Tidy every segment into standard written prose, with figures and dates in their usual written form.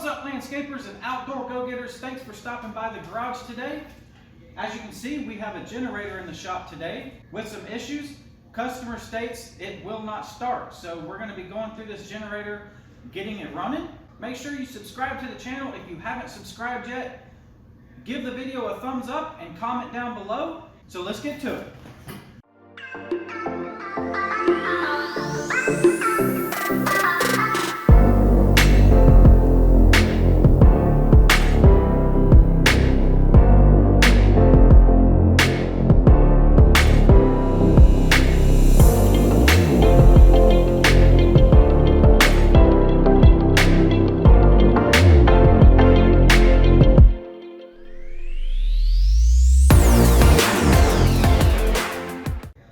What's up, landscapers and outdoor go-getters? Thanks for stopping by the garage today. As you can see, we have a generator in the shop today with some issues. Customer states it will not start, so we're going to be going through this generator, getting it running. Make sure you subscribe to the channel if you haven't subscribed yet. Give the video a thumbs up and comment down below. So let's get to it.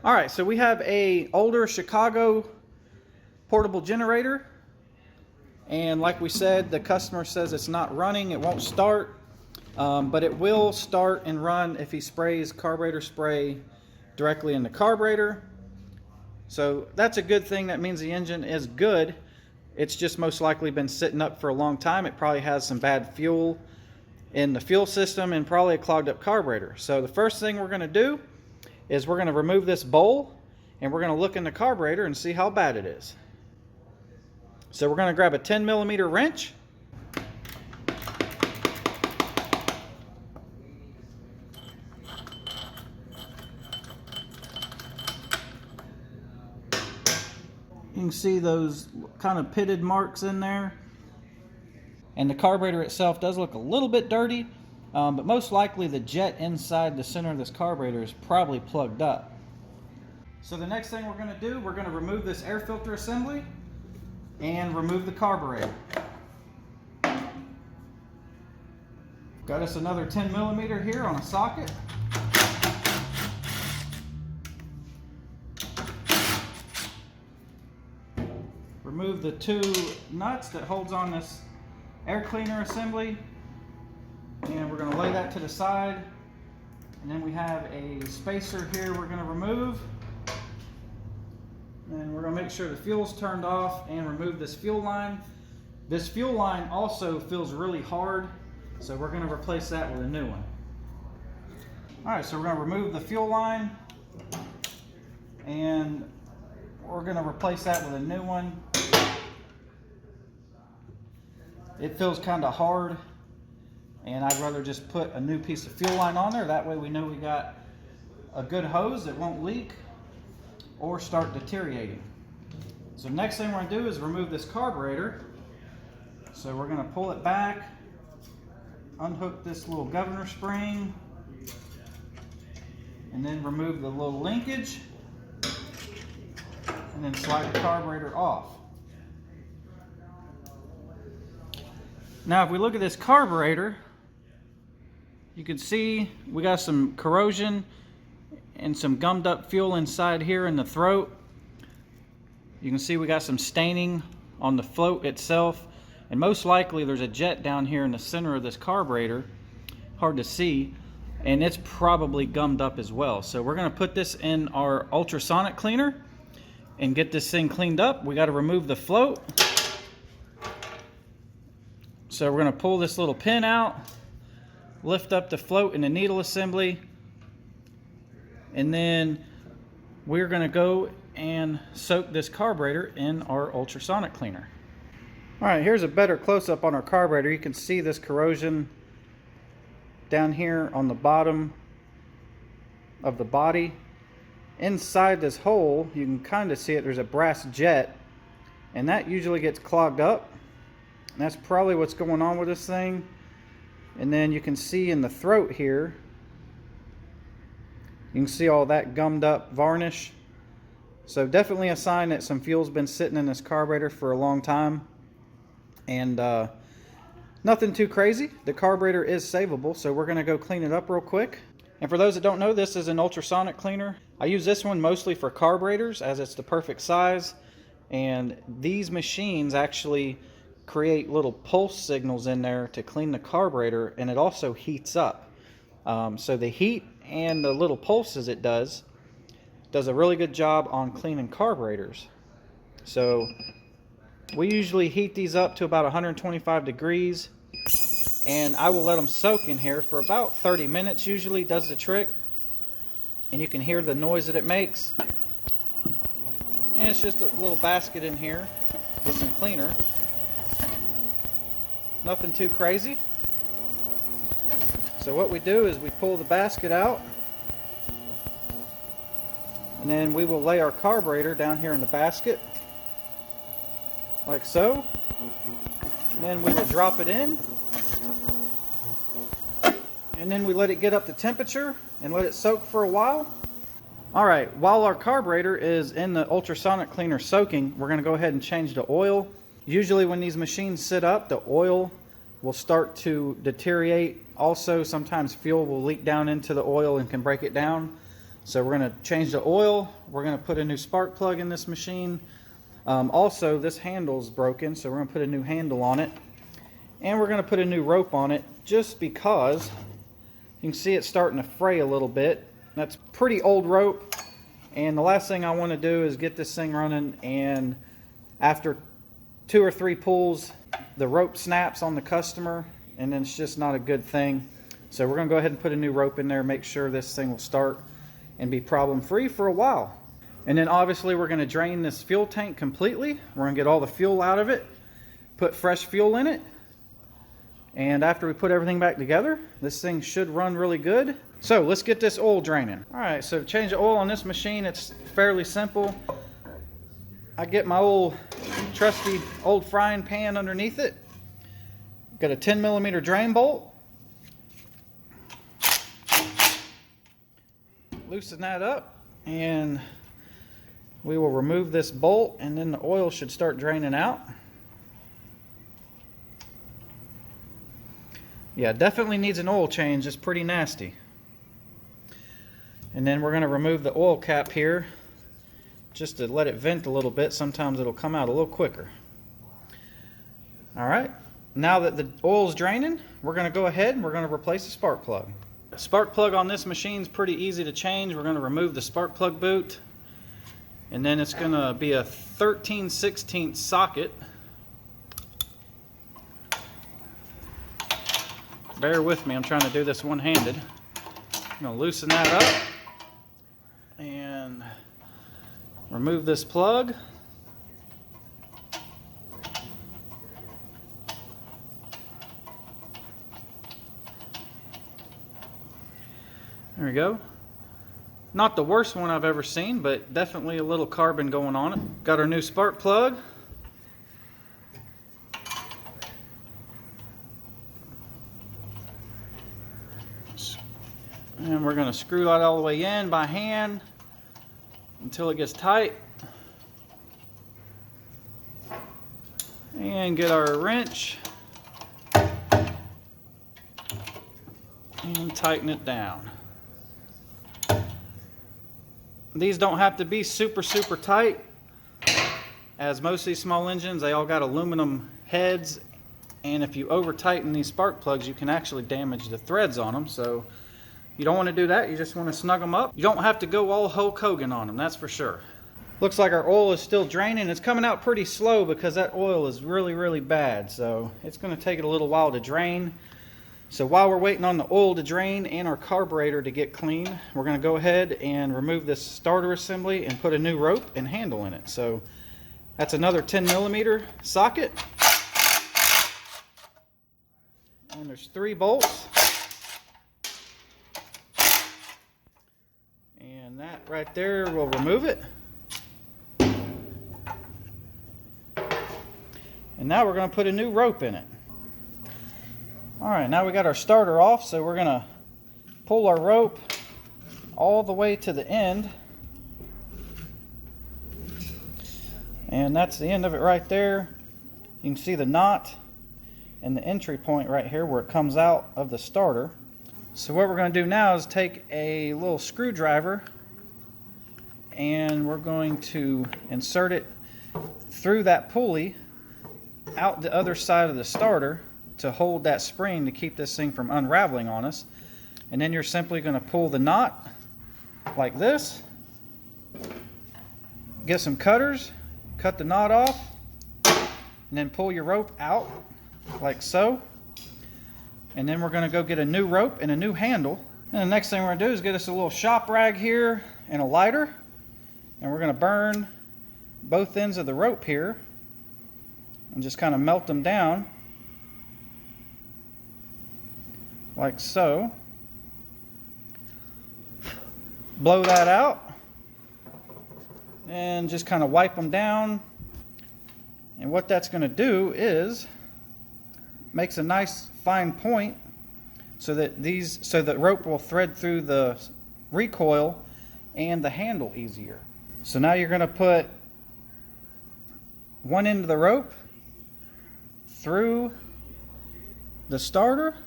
Alright, so we have a older Chicago portable generator, and like we said, the customer says it's not running, it won't start, but it will start and run if he sprays carburetor spray directly in the carburetor. So that's a good thing. That means the engine is good. It's just most likely been sitting up for a long time. It probably has some bad fuel in the fuel system and probably a clogged up carburetor. So the first thing we're going to do is we're going to remove this bowl and we're going to look in the carburetor and see how bad it is. So we're going to grab a 10mm wrench. You can see those kind of pitted marks in there. And the carburetor itself does look a little bit dirty. But most likely the jet inside the center of this carburetor is probably plugged up. So the next thing we're going to do, we're going to remove this air filter assembly and remove the carburetor. Got us another 10mm here on a socket. Remove the two nuts that holds on this air cleaner assembly. And we're going to lay that to the side. And then we have a spacer here we're going to remove. And we're going to make sure the fuel's turned off and remove this fuel line. This fuel line also feels really hard, so we're going to replace that with a new one. Alright, so we're going to remove the fuel line and we're going to replace that with a new one. It feels kind of hard, and I'd rather just put a new piece of fuel line on there. That way we know we got a good hose that won't leak or start deteriorating. So next thing we're going to do is remove this carburetor. So we're going to pull it back, unhook this little governor spring, and then remove the little linkage, and then slide the carburetor off. Now if we look at this carburetor, you can see we got some corrosion and some gummed up fuel inside here in the throat. You can see we got some staining on the float itself, and most likely there's a jet down here in the center of this carburetor, hard to see, and it's probably gummed up as well. So we're going to put this in our ultrasonic cleaner and get this thing cleaned up. We got to remove the float. So we're going to pull this little pin out, lift up the float in the needle assembly, and then we're going to go and soak this carburetor in our ultrasonic cleaner. Alright, here's a better close-up on our carburetor. You can see this corrosion down here on the bottom of the body. Inside this hole, you can kind of see it, there's a brass jet, and that usually gets clogged up. And that's probably what's going on with this thing. And then you can see in the throat here, you can see all that gummed up varnish. So definitely a sign that some fuel's been sitting in this carburetor for a long time. And nothing too crazy. The carburetor is savable, so we're going to go clean it up real quick. And for those that don't know, this is an ultrasonic cleaner. I use this one mostly for carburetors as it's the perfect size. And these machines actually create little pulse signals in there to clean the carburetor, and it also heats up. So the heat and the little pulses it does a really good job on cleaning carburetors. So We usually heat these up to about 125 degrees, and I will let them soak in here for about 30 minutes. Usually does the trick, and you can hear the noise that it makes. And it's just a little basket in here with some cleaner. Nothing too crazy. So what we do is we pull the basket out, and then we will lay our carburetor down here in the basket, like so. And then we will drop it in, and then we let it get up to temperature and let it soak for a while. Alright, while our carburetor is in the ultrasonic cleaner soaking, we're going to go ahead and change the oil. Usually when these machines sit up, the oil will start to deteriorate. Also, sometimes fuel will leak down into the oil and can break it down. So we're going to change the oil. We're going to put a new spark plug in this machine. Also, this handle's broken, so we're going to put a new handle on it. And we're going to put a new rope on it, just because you can see it's starting to fray a little bit. That's pretty old rope, and the last thing I want to do is get this thing running, and after 2 or 3 pulls, the rope snaps on the customer, and then it's just not a good thing. So we're going to go ahead and put a new rope in there, make sure this thing will start and be problem free for a while. And then obviously we're going to drain this fuel tank completely. We're going to get all the fuel out of it, put fresh fuel in it, and after we put everything back together, this thing should run really good. So let's get this oil draining. Alright, so to change the oil on this machine, it's fairly simple. I get my old trusty old frying pan underneath it. Got a 10mm drain bolt. Loosen that up, and we will remove this bolt, and then the oil should start draining out. Yeah, definitely needs an oil change. It's pretty nasty. And then we're going to remove the oil cap here just to let it vent a little bit. Sometimes it'll come out a little quicker. Alright, now that the oil's draining, we're going to go ahead and we're going to replace the spark plug. The spark plug on this machine is pretty easy to change. We're going to remove the spark plug boot, and then it's going to be a 13/16 socket. Bear with me, I'm trying to do this one-handed. I'm going to loosen that up and remove this plug. There we go. Not the worst one I've ever seen, but definitely a little carbon going on it. Got our new spark plug. And we're going to screw that all the way in by hand until it gets tight. And get our wrench and tighten it down. These don't have to be super tight, as most of these small engines, they all got aluminum heads, and if you over tighten these spark plugs, you can actually damage the threads on them. So you don't want to do that. You just want to snug them up. You don't have to go all Hulk Hogan on them, that's for sure. Looks like our oil is still draining. It's coming out pretty slow because that oil is really bad, so it's going to take it a little while to drain. So while we're waiting on the oil to drain and our carburetor to get clean, we're going to go ahead and remove this starter assembly and put a new rope and handle in it. So that's another 10mm socket, and there's 3 bolts, and that right there will remove it. And now we're going to put a new rope in it. Alright, now we got our starter off, so we're going to pull our rope all the way to the end. And that's the end of it right there. You can see the knot and the entry point right here where it comes out of the starter. So what we're going to do now is take a little screwdriver, and we're going to insert it through that pulley out the other side of the starter to hold that spring to keep this thing from unraveling on us. And then you're simply going to pull the knot like this, get some cutters, cut the knot off, and then pull your rope out like so. And then we're going to go get a new rope and a new handle. And the next thing we're going to do is get us a little shop rag here and a lighter. And we're going to burn both ends of the rope here and just kind of melt them down like so. Blow that out and just kind of wipe them down. And what that's going to do is makes a nice fine point so that rope will thread through the recoil and the handle easier. So now you're going to put one end of the rope through the starter,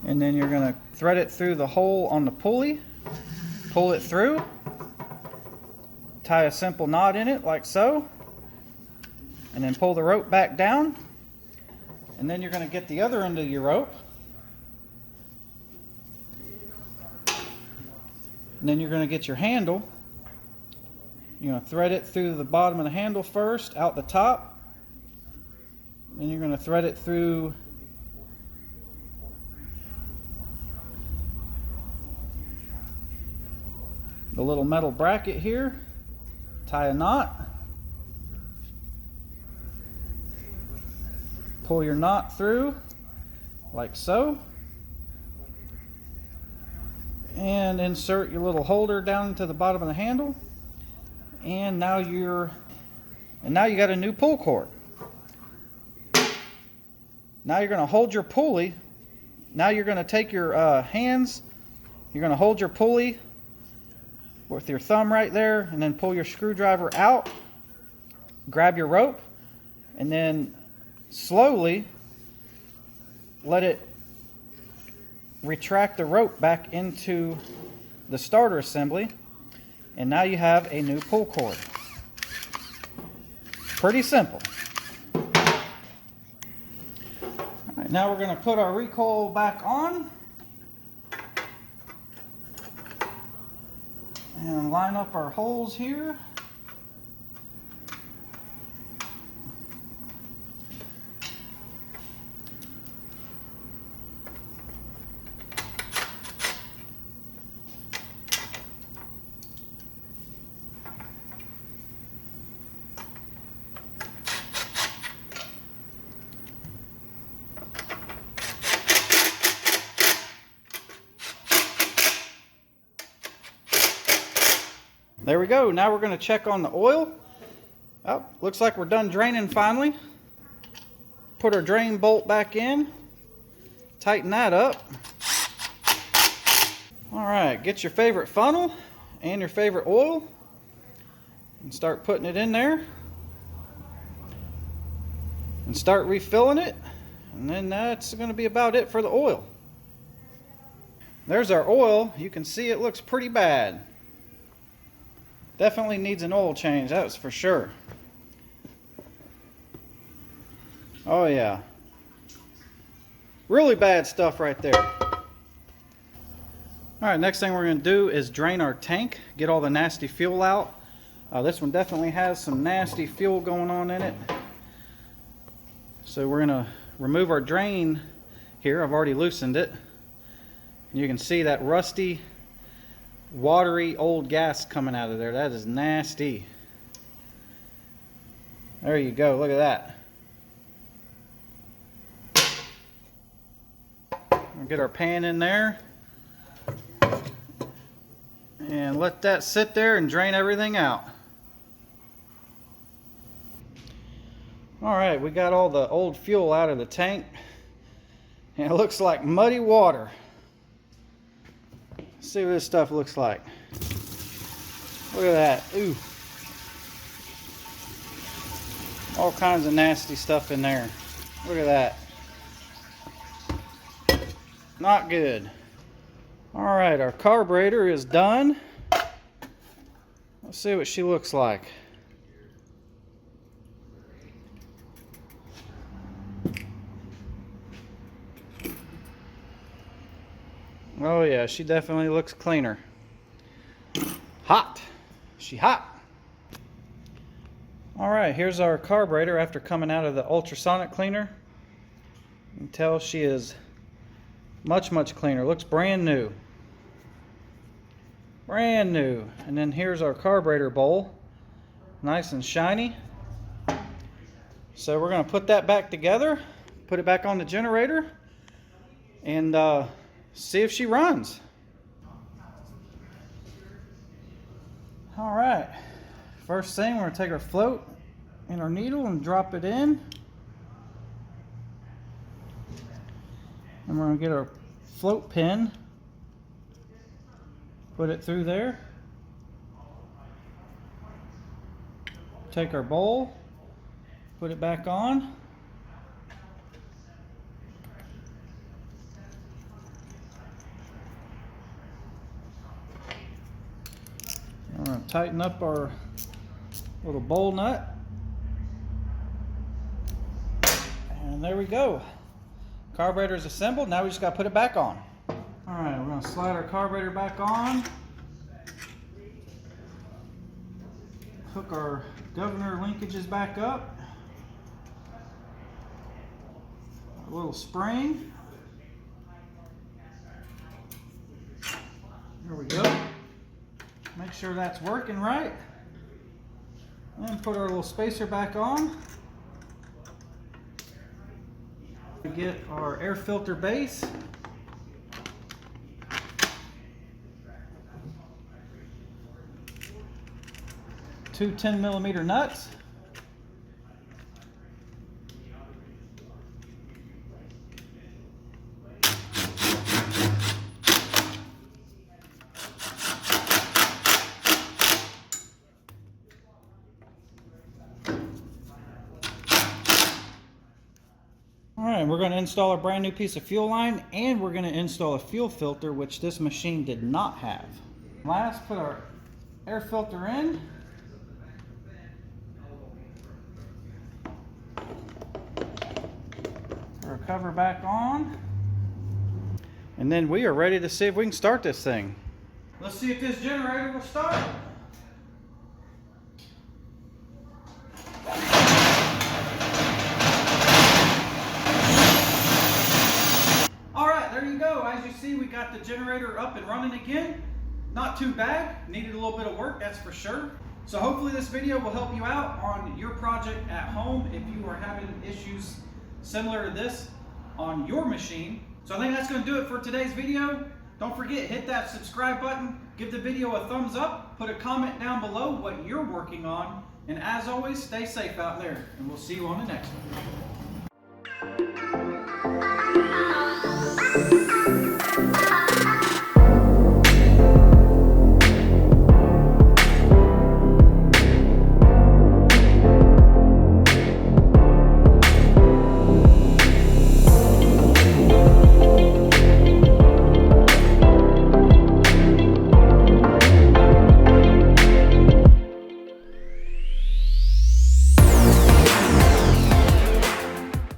and then you're going to thread it through the hole on the pulley, pull it through, tie a simple knot in it like so, and then pull the rope back down. And then you're going to get the other end of your rope, and then you're going to get your handle. You're going to thread it through the bottom of the handle first, out the top. Then you're going to thread it through the little metal bracket here, tie a knot, pull your knot through like so, and insert your little holder down into the bottom of the handle. And now you got a new pull cord. Now you're going to hold your pulley. Now you're going to take your hands, you're going to hold your pulley with your thumb right there, and then pull your screwdriver out, grab your rope, and then slowly let it retract the rope back into the starter assembly. And now you have a new pull cord. Pretty simple. All right, now we're going to put our recoil back on and line up our holes here. There we go. Now we're going to check on the oil. Oh, looks like we're done draining finally. Put our drain bolt back in. Tighten that up. All right, get your favorite funnel and your favorite oil and start putting it in there. And start refilling it. And then that's going to be about it for the oil. There's our oil. You can see it looks pretty bad. Definitely needs an oil change, that's for sure. Oh yeah. Really bad stuff right there. Alright, next thing we're going to do is drain our tank, get all the nasty fuel out. This one definitely has some nasty fuel going on in it. So we're going to remove our drain here. I've already loosened it. And you can see that rusty, watery old gas coming out of there. That is nasty. There you go, look at that. We'll get our pan in there and let that sit there and drain everything out. Alright, we got all the old fuel out of the tank and it looks like muddy water. Let's see what this stuff looks like. Look at that. Ooh. All kinds of nasty stuff in there. Look at that. Not good. Alright, our carburetor is done. Let's see what she looks like. Oh yeah, she definitely looks cleaner. Hot. She hot. All right, here's our carburetor after coming out of the ultrasonic cleaner. You can tell she is much cleaner. Looks brand new. Brand new. And then here's our carburetor bowl. Nice and shiny. So we're going to put that back together, put it back on the generator, and see if she runs. All right. First thing, we're going to take our float and our needle and drop it in. And we're going to get our float pin, put it through there. Take our bowl, put it back on. We're going to tighten up our little bowl nut. And there we go. Carburetor is assembled. Now we just got to put it back on. All right, we're going to slide our carburetor back on. Hook our governor linkages back up. A little spring. There we go. Make sure that's working right. And put our little spacer back on. Get our air filter base. Two 10mm nuts. Alright, we're going to install a brand new piece of fuel line, and we're going to install a fuel filter, which this machine did not have. Last, put our air filter in. Put our cover back on. And then we are ready to see if we can start this thing. Let's see if this generator will start. There you go. As you see, we got the generator up and running again. Not too bad. Needed a little bit of work, that's for sure. So hopefully this video will help you out on your project at home if you are having issues similar to this on your machine. So I think that's going to do it for today's video. Don't forget, hit that subscribe button, give the video a thumbs up, put a comment down below what you're working on, and as always, stay safe out there, and we'll see you on the next one.